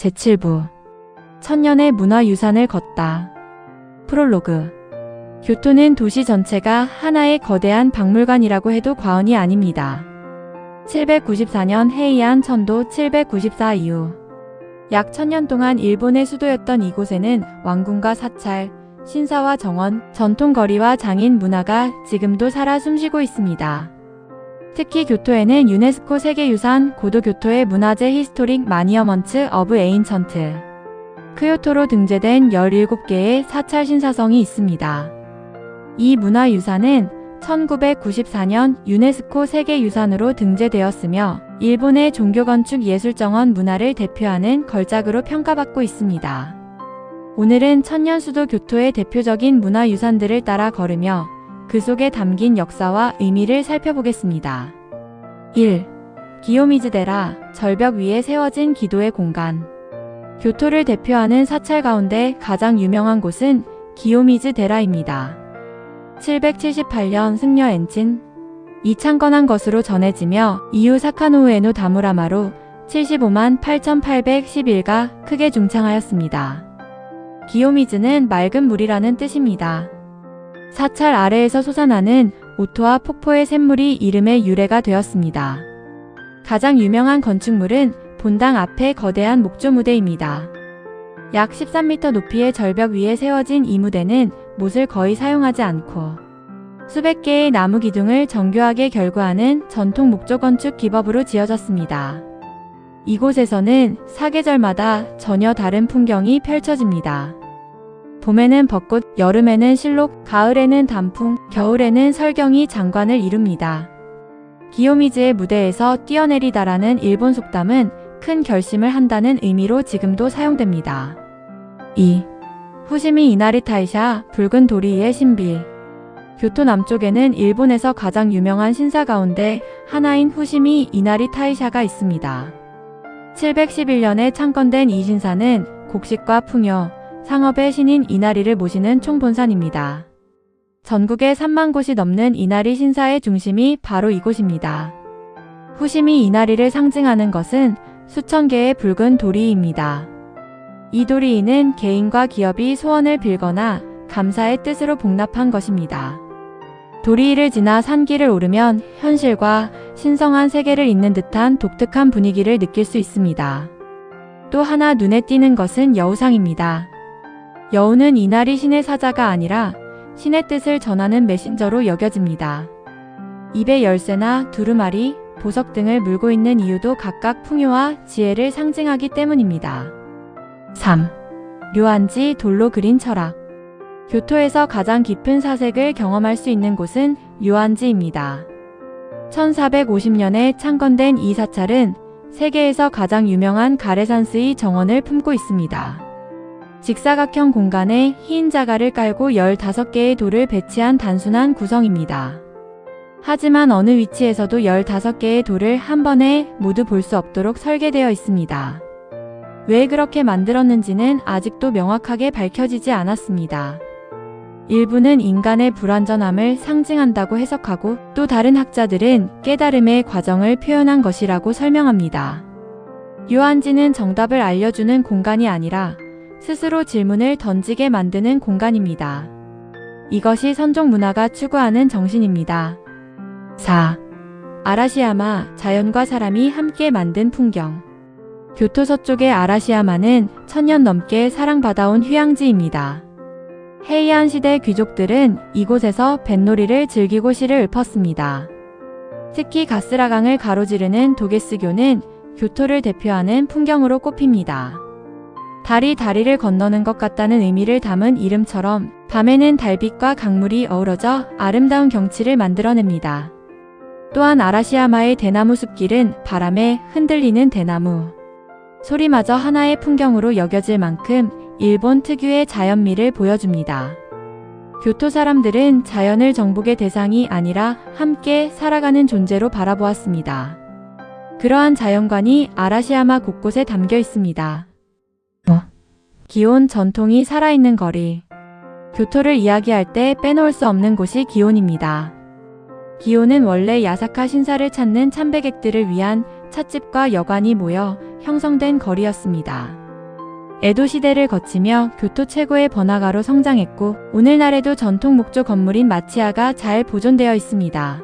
제7부 천년의 문화유산을 걷다. 프롤로그. 교토는 도시 전체가 하나의 거대한 박물관이라고 해도 과언이 아닙니다. 794년 헤이안 천도 794 이후 약 1000년 동안 일본의 수도였던 이곳에는 왕궁과 사찰, 신사와 정원, 전통거리와 장인 문화가 지금도 살아 숨쉬고 있습니다. 특히 교토에는 유네스코 세계유산 고도 교토의 문화재 히스토릭 마니어먼츠 어브 에인천트 크요토로 등재된 17개의 사찰 신사성이 있습니다. 이 문화유산은 1994년 유네스코 세계유산으로 등재되었으며 일본의 종교건축 예술정원 문화를 대표하는 걸작으로 평가받고 있습니다. 오늘은 천년수도 교토의 대표적인 문화유산들을 따라 걸으며 그 속에 담긴 역사와 의미를 살펴보겠습니다. 1. 기요미즈데라, 절벽 위에 세워진 기도의 공간. 교토를 대표하는 사찰 가운데 가장 유명한 곳은 기요미즈데라입니다. 778년 승려 엔친 이 창건한 것으로 전해지며 이후 사카노우에노 다무라마로 75만 8811가 크게 중창하였습니다. 기요미즈는 맑은 물이라는 뜻입니다. 사찰 아래에서 솟아나는 오토와 폭포의 샘물이 이름의 유래가 되었습니다. 가장 유명한 건축물은 본당 앞의 거대한 목조 무대입니다. 약 13m 높이의 절벽 위에 세워진 이 무대는 못을 거의 사용하지 않고 수백 개의 나무 기둥을 정교하게 결구하는 전통 목조 건축 기법으로 지어졌습니다. 이곳에서는 사계절마다 전혀 다른 풍경이 펼쳐집니다. 봄에는 벚꽃, 여름에는 실록, 가을에는 단풍, 겨울에는 설경이 장관을 이룹니다. 기요미즈의 무대에서 뛰어내리다라는 일본 속담은 큰 결심을 한다는 의미로 지금도 사용됩니다. 2. 후시미 이나리 타이샤, 붉은 도리 위의 신비. 교토 남쪽에는 일본에서 가장 유명한 신사 가운데 하나인 후시미 이나리 타이샤가 있습니다. 711년에 창건된 이 신사는 곡식과 풍요, 상업의 신인 이나리를 모시는 총본산입니다. 전국에 3만 곳이 넘는 이나리 신사의 중심이 바로 이곳입니다. 후시미 이나리를 상징하는 것은 수천 개의 붉은 도리이입니다. 이 도리이는 개인과 기업이 소원을 빌거나 감사의 뜻으로 복납한 것입니다. 도리이를 지나 산길을 오르면 현실과 신성한 세계를 잇는 듯한 독특한 분위기를 느낄 수 있습니다. 또 하나 눈에 띄는 것은 여우상입니다. 여우는 이나리 신의 사자가 아니라 신의 뜻을 전하는 메신저로 여겨집니다. 입에 열쇠나 두루마리, 보석 등을 물고 있는 이유도 각각 풍요와 지혜를 상징하기 때문입니다. 3. 료안지 돌로 그린 철학. 교토에서 가장 깊은 사색을 경험할 수 있는 곳은 료안지입니다. 1450년에 창건된 이 사찰은 세계에서 가장 유명한 가레산스의 정원을 품고 있습니다. 직사각형 공간에 흰 자갈을 깔고 15개의 돌을 배치한 단순한 구성입니다. 하지만 어느 위치에서도 15개의 돌을 한 번에 모두 볼 수 없도록 설계되어 있습니다. 왜 그렇게 만들었는지는 아직도 명확하게 밝혀지지 않았습니다. 일부는 인간의 불완전함을 상징한다고 해석하고 또 다른 학자들은 깨달음의 과정을 표현한 것이라고 설명합니다. 료안지는 정답을 알려주는 공간이 아니라 스스로 질문을 던지게 만드는 공간입니다. 이것이 선종 문화가 추구하는 정신입니다. 4. 아라시야마, 자연과 사람이 함께 만든 풍경. 교토 서쪽의 아라시야마는 1000년 넘게 사랑받아온 휴양지입니다. 헤이안 시대 귀족들은 이곳에서 뱃놀이를 즐기고 시를 읊었습니다. 특히 가스라강을 가로지르는 도게스교는 교토를 대표하는 풍경으로 꼽힙니다. 달이 다리를 건너는 것 같다는 의미를 담은 이름처럼 밤에는 달빛과 강물이 어우러져 아름다운 경치를 만들어냅니다. 또한 아라시야마의 대나무 숲길은 바람에 흔들리는 대나무 소리마저 하나의 풍경으로 여겨질 만큼 일본 특유의 자연미를 보여줍니다. 교토 사람들은 자연을 정복의 대상이 아니라 함께 살아가는 존재로 바라보았습니다. 그러한 자연관이 아라시야마 곳곳에 담겨 있습니다. 기온, 전통이 살아있는 거리. 교토를 이야기할 때 빼놓을 수 없는 곳이 기온입니다. 기온은 원래 야사카 신사를 찾는 참배객들을 위한 찻집과 여관이 모여 형성된 거리였습니다. 에도 시대를 거치며 교토 최고의 번화가로 성장했고 오늘날에도 전통 목조 건물인 마치야가 잘 보존되어 있습니다.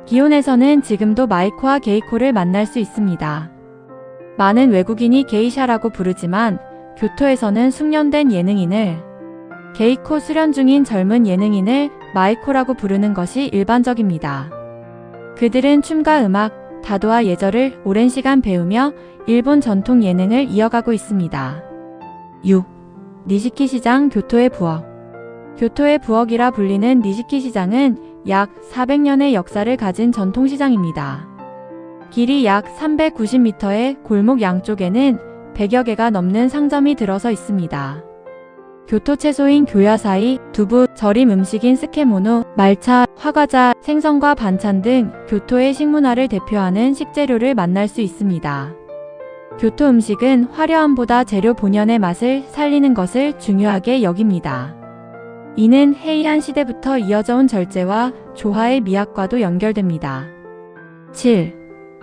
기온에서는 지금도 마이코와 게이코를 만날 수 있습니다. 많은 외국인이 게이샤라고 부르지만 교토에서는 숙련된 예능인을 게이코 수련 중인 젊은 예능인을 마이코라고 부르는 것이 일반적입니다. 그들은 춤과 음악, 다도와 예절을 오랜 시간 배우며 일본 전통 예능을 이어가고 있습니다. 6. 니시키 시장 교토의 부엌. 교토의 부엌이라 불리는 니시키 시장은 약 400년의 역사를 가진 전통시장입니다. 길이 약 390m의 골목 양쪽에는 100여 개가 넘는 상점이 들어서 있습니다. 교토 채소인 교야사이, 두부, 절임 음식인 스케모노, 말차, 화과자, 생선과 반찬 등 교토의 식문화를 대표하는 식재료를 만날 수 있습니다. 교토 음식은 화려함보다 재료 본연의 맛을 살리는 것을 중요하게 여깁니다. 이는 헤이안 시대부터 이어져 온 절제와 조화의 미학과도 연결됩니다. 7.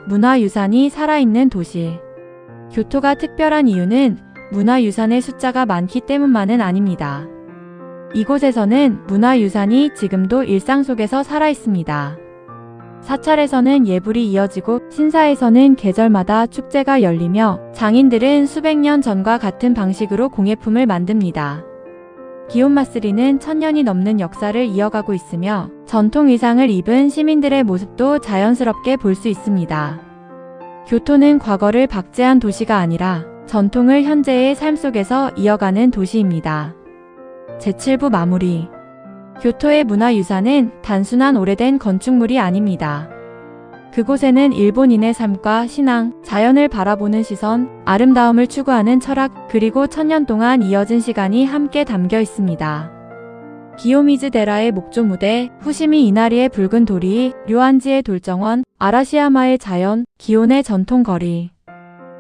문화유산이 살아있는 도시. 교토가 특별한 이유는 문화유산의 숫자가 많기 때문만은 아닙니다. 이곳에서는 문화유산이 지금도 일상 속에서 살아있습니다. 사찰에서는 예불이 이어지고 신사에서는 계절마다 축제가 열리며 장인들은 수백 년 전과 같은 방식으로 공예품을 만듭니다. 기온마쓰리는 1000년이 넘는 역사를 이어가고 있으며 전통 의상을 입은 시민들의 모습도 자연스럽게 볼 수 있습니다. 교토는 과거를 박제한 도시가 아니라 전통을 현재의 삶 속에서 이어가는 도시입니다. 제7부 마무리. 교토의 문화유산은 단순한 오래된 건축물이 아닙니다. 그곳에는 일본인의 삶과 신앙, 자연을 바라보는 시선, 아름다움을 추구하는 철학, 그리고 1000년 동안 이어진 시간이 함께 담겨 있습니다. 기요미즈 데라의 목조 무대, 후시미 이나리의 붉은 도리, 료안지의 돌정원, 아라시야마의 자연, 기온의 전통 거리.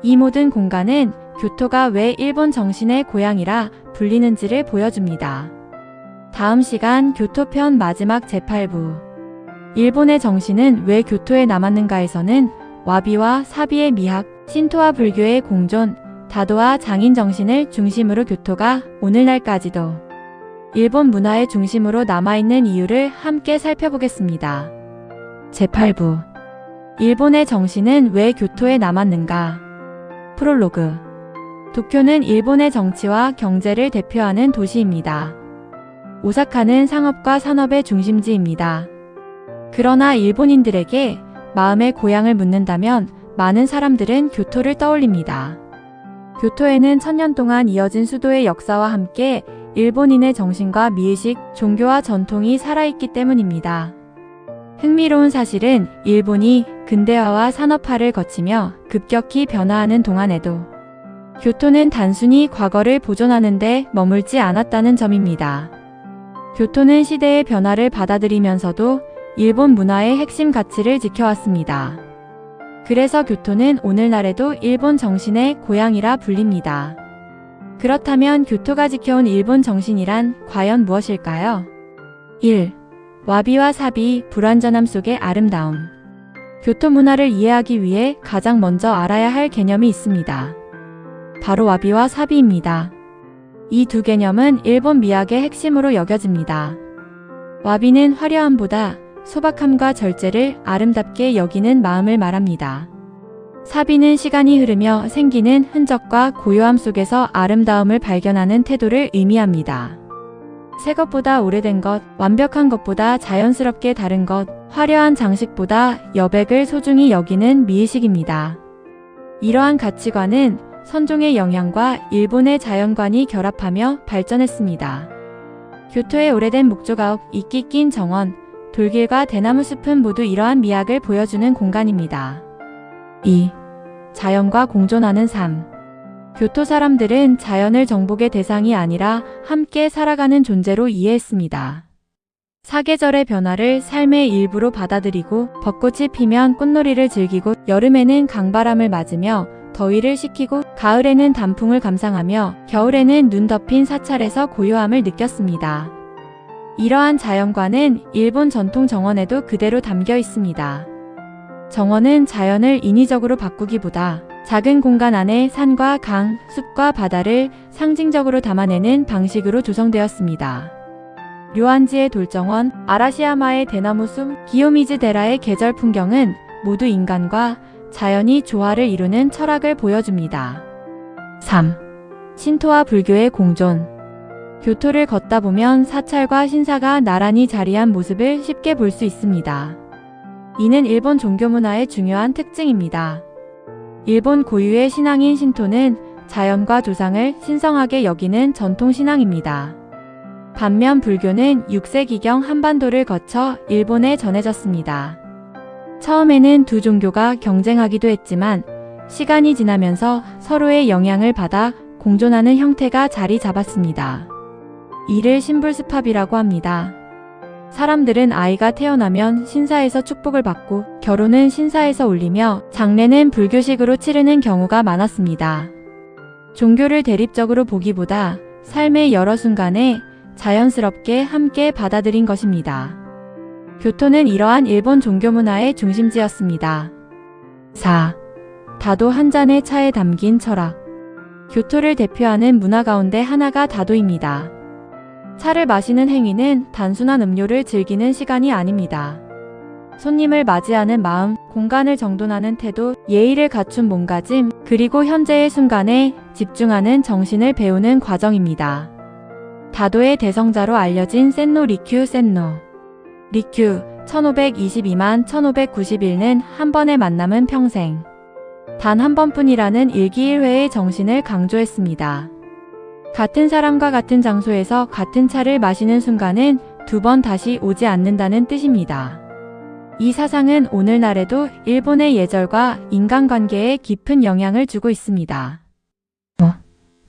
이 모든 공간은 교토가 왜 일본 정신의 고향이라 불리는지를 보여줍니다. 다음 시간 교토편 마지막 제8부. 일본의 정신은 왜 교토에 남았는가에서는 와비와 사비의 미학, 신토와 불교의 공존, 다도와 장인 정신을 중심으로 교토가 오늘날까지도 일본 문화의 중심으로 남아있는 이유를 함께 살펴보겠습니다. 제8부. 일본의 정신은 왜 교토에 남았는가? 프롤로그. 도쿄는 일본의 정치와 경제를 대표하는 도시입니다. 오사카는 상업과 산업의 중심지입니다. 그러나 일본인들에게 마음의 고향을 묻는다면 많은 사람들은 교토를 떠올립니다. 교토에는 1000년 동안 이어진 수도의 역사와 함께 일본인의 정신과 미의식, 종교와 전통이 살아있기 때문입니다. 흥미로운 사실은 일본이 근대화와 산업화를 거치며 급격히 변화하는 동안에도 교토는 단순히 과거를 보존하는 데 머물지 않았다는 점입니다. 교토는 시대의 변화를 받아들이면서도 일본 문화의 핵심 가치를 지켜왔습니다. 그래서 교토는 오늘날에도 일본 정신의 고향이라 불립니다. 그렇다면 교토가 지켜온 일본 정신이란 과연 무엇일까요? 1. 와비와 사비, 불완전함 속의 아름다움. 교토 문화를 이해하기 위해 가장 먼저 알아야 할 개념이 있습니다. 바로 와비와 사비입니다. 이 두 개념은 일본 미학의 핵심으로 여겨집니다. 와비는 화려함보다 소박함과 절제를 아름답게 여기는 마음을 말합니다. 사비는 시간이 흐르며 생기는 흔적과 고요함 속에서 아름다움을 발견하는 태도를 의미합니다. 새 것보다 오래된 것, 완벽한 것보다 자연스럽게 다른 것, 화려한 장식보다 여백을 소중히 여기는 미의식입니다. 이러한 가치관은 선종의 영향과 일본의 자연관이 결합하며 발전했습니다. 교토의 오래된 목조가옥, 이끼 낀 정원, 돌길과 대나무 숲은 모두 이러한 미학을 보여주는 공간입니다. 2. 자연과 공존하는 삶. 교토 사람들은 자연을 정복의 대상이 아니라 함께 살아가는 존재로 이해했습니다. 사계절의 변화를 삶의 일부로 받아들이고 벚꽃이 피면 꽃놀이를 즐기고 여름에는 강바람을 맞으며 더위를 식히고 가을에는 단풍을 감상하며 겨울에는 눈 덮인 사찰에서 고요함을 느꼈습니다. 이러한 자연관은 일본 전통 정원에도 그대로 담겨 있습니다. 정원은 자연을 인위적으로 바꾸기보다 작은 공간 안에 산과 강, 숲과 바다를 상징적으로 담아내는 방식으로 조성되었습니다. 료안지의 돌정원, 아라시야마의 대나무 숲, 기요미즈데라의 계절 풍경은 모두 인간과 자연이 조화를 이루는 철학을 보여줍니다. 3. 신토와 불교의 공존. 교토를 걷다 보면 사찰과 신사가 나란히 자리한 모습을 쉽게 볼 수 있습니다. 이는 일본 종교 문화의 중요한 특징입니다. 일본 고유의 신앙인 신토는 자연과 조상을 신성하게 여기는 전통 신앙입니다. 반면 불교는 6세기경 한반도를 거쳐 일본에 전해졌습니다. 처음에는 두 종교가 경쟁하기도 했지만 시간이 지나면서 서로의 영향을 받아 공존하는 형태가 자리 잡았습니다. 이를 신불습합이라고 합니다. 사람들은 아이가 태어나면 신사에서 축복을 받고 결혼은 신사에서 올리며 장례는 불교식으로 치르는 경우가 많았습니다. 종교를 대립적으로 보기보다 삶의 여러 순간에 자연스럽게 함께 받아들인 것입니다. 교토는 이러한 일본 종교 문화의 중심지였습니다. 4. 다도 한 잔의 차에 담긴 철학. 교토를 대표하는 문화 가운데 하나가 다도입니다. 차를 마시는 행위는 단순한 음료를 즐기는 시간이 아닙니다. 손님을 맞이하는 마음, 공간을 정돈하는 태도, 예의를 갖춘 몸가짐, 그리고 현재의 순간에 집중하는 정신을 배우는 과정입니다. 다도의 대성자로 알려진 센노 리큐 센노. 리큐 1522만 1591는 한 번의 만남은 평생. 단 한 번뿐이라는 일기일회의 정신을 강조했습니다. 같은 사람과 같은 장소에서 같은 차를 마시는 순간은 두 번 다시 오지 않는다는 뜻입니다. 이 사상은 오늘날에도 일본의 예절과 인간관계에 깊은 영향을 주고 있습니다.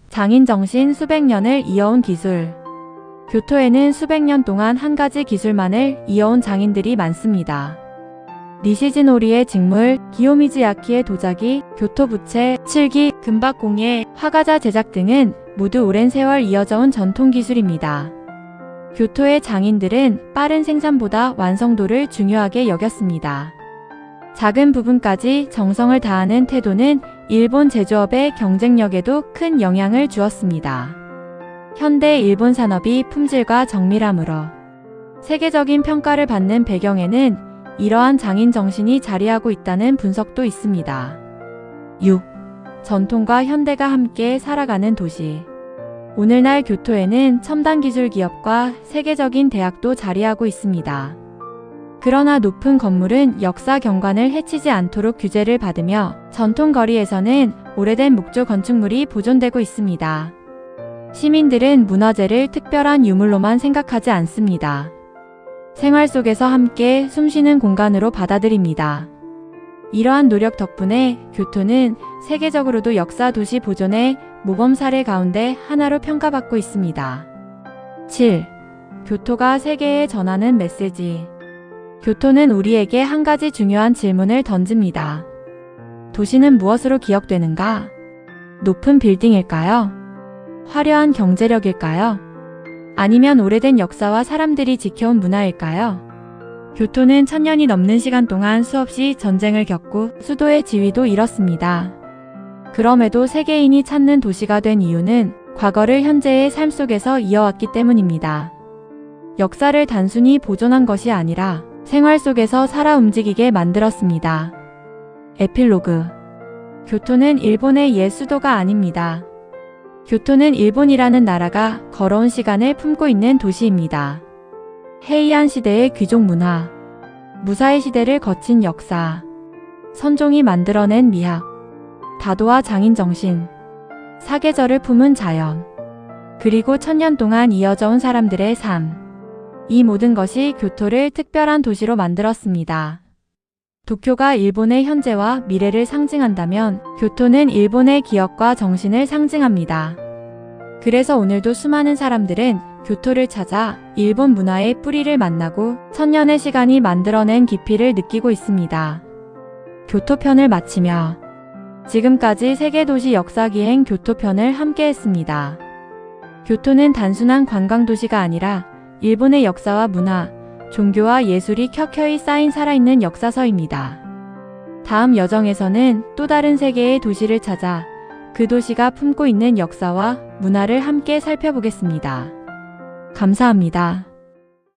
장인 정신 수백 년을 이어온 기술. 교토에는 수백 년 동안 한 가지 기술만을 이어온 장인들이 많습니다. 니시지노리의 직물, 기요미즈야키의 도자기, 교토 부채, 칠기, 금박 공예, 화가자 제작 등은 모두 오랜 세월 이어져 온 전통 기술입니다. 교토의 장인들은 빠른 생산보다 완성도를 중요하게 여겼습니다. 작은 부분까지 정성을 다하는 태도는 일본 제조업의 경쟁력에도 큰 영향을 주었습니다. 현대 일본 산업이 품질과 정밀함으로 세계적인 평가를 받는 배경에는 이러한 장인 정신이 자리하고 있다는 분석도 있습니다. 6. 전통과 현대가 함께 살아가는 도시. 오늘날 교토에는 첨단 기술 기업과 세계적인 대학도 자리하고 있습니다. 그러나 높은 건물은 역사 경관을 해치지 않도록 규제를 받으며 전통 거리에서는 오래된 목조 건축물이 보존되고 있습니다. 시민들은 문화재를 특별한 유물로만 생각하지 않습니다. 생활 속에서 함께 숨쉬는 공간으로 받아들입니다. 이러한 노력 덕분에 교토는 세계적으로도 역사 도시 보존의 모범 사례 가운데 하나로 평가받고 있습니다. 7. 교토가 세계에 전하는 메시지. 교토는 우리에게 한 가지 중요한 질문을 던집니다. 도시는 무엇으로 기억되는가? 높은 빌딩일까요? 화려한 경제력일까요? 아니면 오래된 역사와 사람들이 지켜온 문화일까요? 교토는 1000년이 넘는 시간 동안 수없이 전쟁을 겪고 수도의 지위도 잃었습니다. 그럼에도 세계인이 찾는 도시가 된 이유는 과거를 현재의 삶 속에서 이어왔기 때문입니다. 역사를 단순히 보존한 것이 아니라 생활 속에서 살아 움직이게 만들었습니다. 에필로그. 교토는 일본의 옛 수도가 아닙니다. 교토는 일본이라는 나라가 걸어온 시간을 품고 있는 도시입니다. 헤이안 시대의 귀족 문화, 무사의 시대를 거친 역사, 선종이 만들어낸 미학, 다도와 장인 정신, 사계절을 품은 자연, 그리고 1000년 동안 이어져 온 사람들의 삶. 이 모든 것이 교토를 특별한 도시로 만들었습니다. 도쿄가 일본의 현재와 미래를 상징한다면 교토는 일본의 기억과 정신을 상징합니다. 그래서 오늘도 수많은 사람들은 교토를 찾아 일본 문화의 뿌리를 만나고 1000년의 시간이 만들어낸 깊이를 느끼고 있습니다. 교토편을 마치며 지금까지 세계도시 역사기행 교토편을 함께 했습니다. 교토는 단순한 관광도시가 아니라 일본의 역사와 문화, 종교와 예술이 켜켜이 쌓인 살아있는 역사서입니다. 다음 여정에서는 또 다른 세계의 도시를 찾아 그 도시가 품고 있는 역사와 문화를 함께 살펴보겠습니다. 감사합니다.